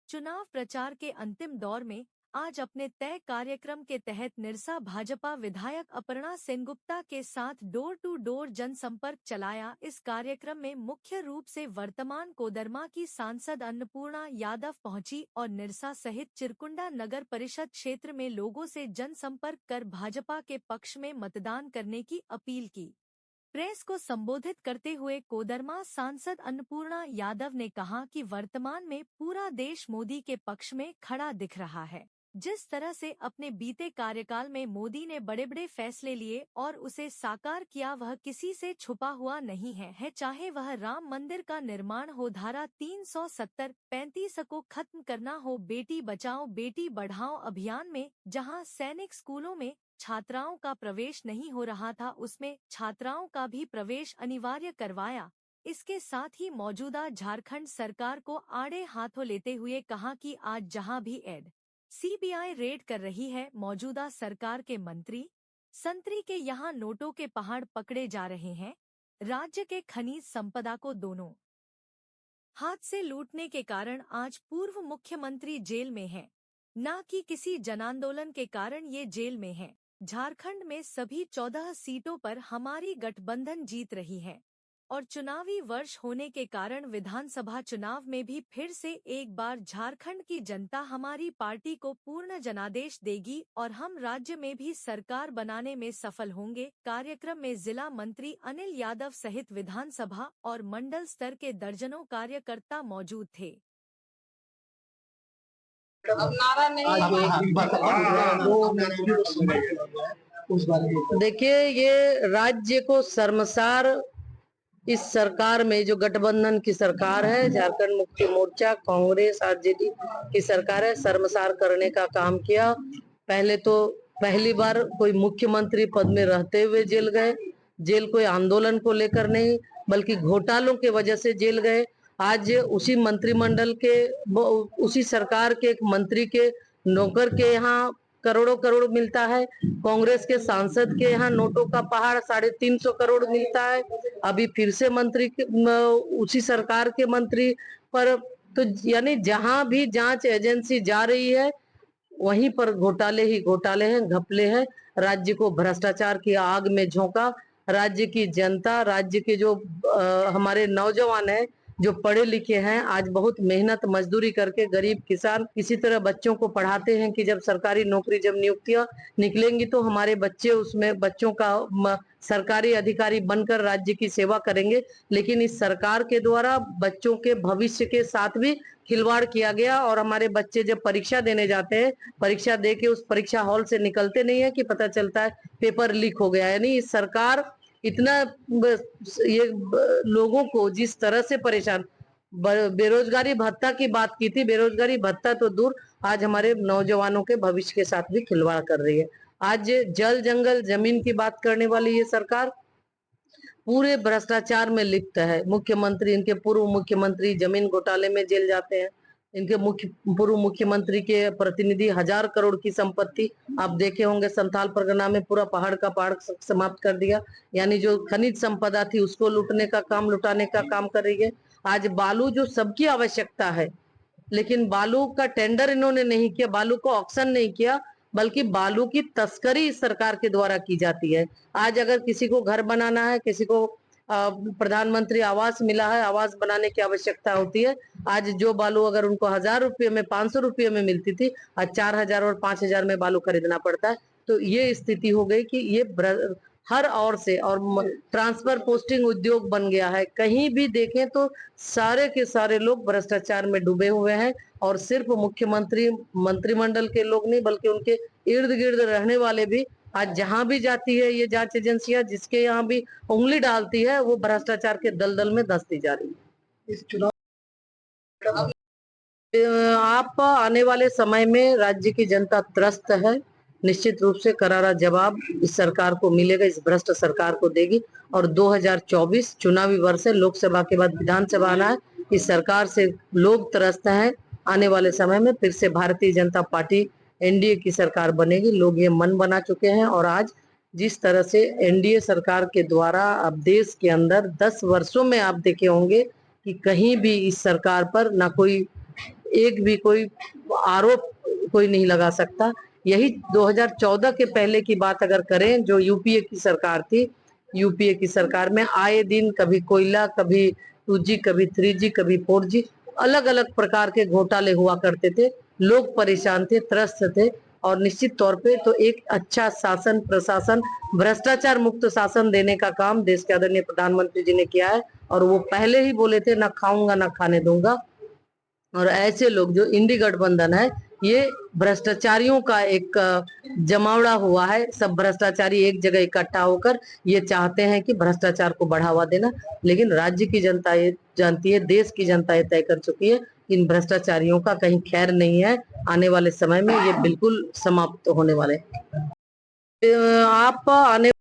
चुनाव प्रचार के अंतिम दौर में आज अपने तय कार्यक्रम के तहत निरसा भाजपा विधायक अपर्णा सेनगुप्ता के साथ डोर टू डोर जनसंपर्क चलाया। इस कार्यक्रम में मुख्य रूप से वर्तमान कोडरमा की सांसद अन्नपूर्णा यादव पहुंची और निरसा सहित चिरकुंडा नगर परिषद क्षेत्र में लोगों से जनसंपर्क कर भाजपा के पक्ष में मतदान करने की अपील की। प्रेस को संबोधित करते हुए कोडरमा सांसद अन्नपूर्णा यादव ने कहा कि वर्तमान में पूरा देश मोदी के पक्ष में खड़ा दिख रहा है। जिस तरह से अपने बीते कार्यकाल में मोदी ने बड़े बड़े फैसले लिए और उसे साकार किया, वह किसी से छुपा हुआ नहीं है चाहे वह राम मंदिर का निर्माण हो, धारा 370-35 को खत्म करना हो, बेटी बचाओ बेटी बढ़ाओ अभियान में जहां सैनिक स्कूलों में छात्राओं का प्रवेश नहीं हो रहा था उसमें छात्राओं का भी प्रवेश अनिवार्य करवाया। इसके साथ ही मौजूदा झारखंड सरकार को आड़े हाथों लेते हुए कहा कि आज जहां भी सीबीआई रेड कर रही है, मौजूदा सरकार के मंत्री संतरी के यहाँ नोटों के पहाड़ पकड़े जा रहे हैं। राज्य के खनिज संपदा को दोनों हाथ से लूटने के कारण आज पूर्व मुख्यमंत्री जेल में हैं, न कि किसी जनांदोलन के कारण ये जेल में हैं। झारखंड में सभी 14 सीटों पर हमारी गठबंधन जीत रही है और चुनावी वर्ष होने के कारण विधानसभा चुनाव में भी फिर से एक बार झारखंड की जनता हमारी पार्टी को पूर्ण जनादेश देगी और हम राज्य में भी सरकार बनाने में सफल होंगे। कार्यक्रम में जिला मंत्री अनिल यादव सहित विधानसभा और मंडल स्तर के दर्जनों कार्यकर्ता मौजूद थे। अब नारा नहीं देखिए, ये राज्य को शर्मसार इस सरकार में जो गठबंधन की सरकार है, झारखंड मुक्ति मोर्चा कांग्रेस आरजेडी की सरकार है, शर्मसार करने का काम किया। पहले तो पहली बार कोई मुख्यमंत्री पद में रहते हुए जेल गए। जेल कोई आंदोलन को लेकर नहीं बल्कि घोटालों के वजह से जेल गए। आज उसी मंत्रिमंडल के उसी सरकार के एक मंत्री के नौकर के यहाँ करोड़ों करोड़ मिलता है। कांग्रेस के सांसद के यहाँ नोटों का पहाड़ 350 करोड़ मिलता है। अभी फिर से मंत्री उसी सरकार के मंत्री पर, तो यानी जहां भी जांच एजेंसी जा रही है वहीं पर घोटाले ही घोटाले हैं, घपले हैं। राज्य को भ्रष्टाचार की आग में झोंका। राज्य की जनता, राज्य के जो हमारे नौजवान हैं जो पढ़े लिखे हैं, आज बहुत मेहनत मजदूरी करके गरीब किसान इसी तरह बच्चों को पढ़ाते हैं कि जब सरकारी नौकरी, जब नियुक्तियां निकलेंगी तो हमारे बच्चे उसमें बच्चों का सरकारी अधिकारी बनकर राज्य की सेवा करेंगे। लेकिन इस सरकार के द्वारा बच्चों के भविष्य के साथ भी खिलवाड़ किया गया और हमारे बच्चे जब परीक्षा देने जाते हैं, परीक्षा दे के उस परीक्षा हॉल से निकलते नहीं है कि पता चलता है पेपर लीक हो गया। यानी इस सरकार इतना ये लोगों को जिस तरह से परेशान, बेरोजगारी भत्ता की बात की थी, बेरोजगारी भत्ता तो दूर, आज हमारे नौजवानों के भविष्य के साथ भी खिलवाड़ कर रही है। आज जल जंगल जमीन की बात करने वाली ये सरकार पूरे भ्रष्टाचार में लिप्त है। मुख्यमंत्री, इनके पूर्व मुख्यमंत्री जमीन घोटाले में जेल जाते हैं। इनके पूर्व मुख्यमंत्री के प्रतिनिधि 1000 करोड़ की संपत्ति आप देखे होंगे, संथाल परगना में पूरा पहाड़ का पहाड़ समाप्त कर दिया। यानी जो खनिज संपदा थी उसको लूटने का काम, लुटाने का काम कर रही है। आज बालू जो सबकी आवश्यकता है, लेकिन बालू का टेंडर इन्होंने नहीं किया, बालू को ऑक्शन नहीं किया, बल्कि बालू की तस्करी सरकार के द्वारा की जाती है। आज अगर किसी को घर बनाना है, किसी को प्रधानमंत्री आवास मिला है, आवास बनाने की आवश्यकता होती है, आज जो बालू अगर उनको 1000 रुपये में, 500 रुपये में मिलती थी, आज 4000 और 5000 में बालू खरीदना पड़ता है। तो ये स्थिति हो गई कि ये हर ओर से, और ट्रांसफर पोस्टिंग उद्योग बन गया है। कहीं भी देखें तो सारे के सारे लोग भ्रष्टाचार में डूबे हुए हैं और सिर्फ मुख्यमंत्री, मंत्रिमंडल के लोग नहीं बल्कि उनके इर्द गिर्द रहने वाले भी, आज जहां भी जाती है ये जांच एजेंसियां, जिसके यहाँ भी उंगली डालती है वो भ्रष्टाचार के दलदल में धंसती जा रही है। इस चुनाव आप आने वाले समय में राज्य की जनता त्रस्त है। निश्चित रूप से करारा जवाब इस सरकार को मिलेगा, इस भ्रष्ट सरकार को देगी। और 2024 चुनावी वर्ष है, लोकसभा के बाद विधानसभा आना है। इस सरकार से लोग त्रस्त हैं। आने वाले समय में फिर से भारतीय जनता पार्टी एनडीए की सरकार बनेगी। लोग ये मन बना चुके हैं। और आज जिस तरह से एनडीए सरकार के द्वारा अब देश के अंदर 10 वर्षों में आप देखे होंगे कि कहीं भी इस सरकार पर ना कोई एक भी कोई आरोप कोई नहीं लगा सकता। यही 2014 के पहले की बात अगर करें, जो यूपीए की सरकार थी, यूपीए की सरकार में आए दिन कभी कोयला, कभी 2G, कभी 3G, कभी 4G, अलग अलग प्रकार के घोटाले हुआ करते थे। लोग परेशान थे, त्रस्त थे, और निश्चित तौर पे तो एक अच्छा शासन, प्रशासन, भ्रष्टाचार मुक्त शासन देने का काम देश के आदरणीय प्रधानमंत्री जी ने किया है। और वो पहले ही बोले थे, ना खाऊंगा ना खाने दूंगा। और ऐसे लोग जो इंडी गठबंधन है, ये भ्रष्टाचारियों का एक जमावड़ा हुआ है। सब भ्रष्टाचारी एक जगह इकट्ठा होकर ये चाहते हैं कि भ्रष्टाचार को बढ़ावा देना। लेकिन राज्य की जनता ये जानती है, देश की जनता ये तय कर चुकी है, इन भ्रष्टाचारियों का कहीं खैर नहीं है। आने वाले समय में ये बिल्कुल समाप्त होने वाले हैं। आप आने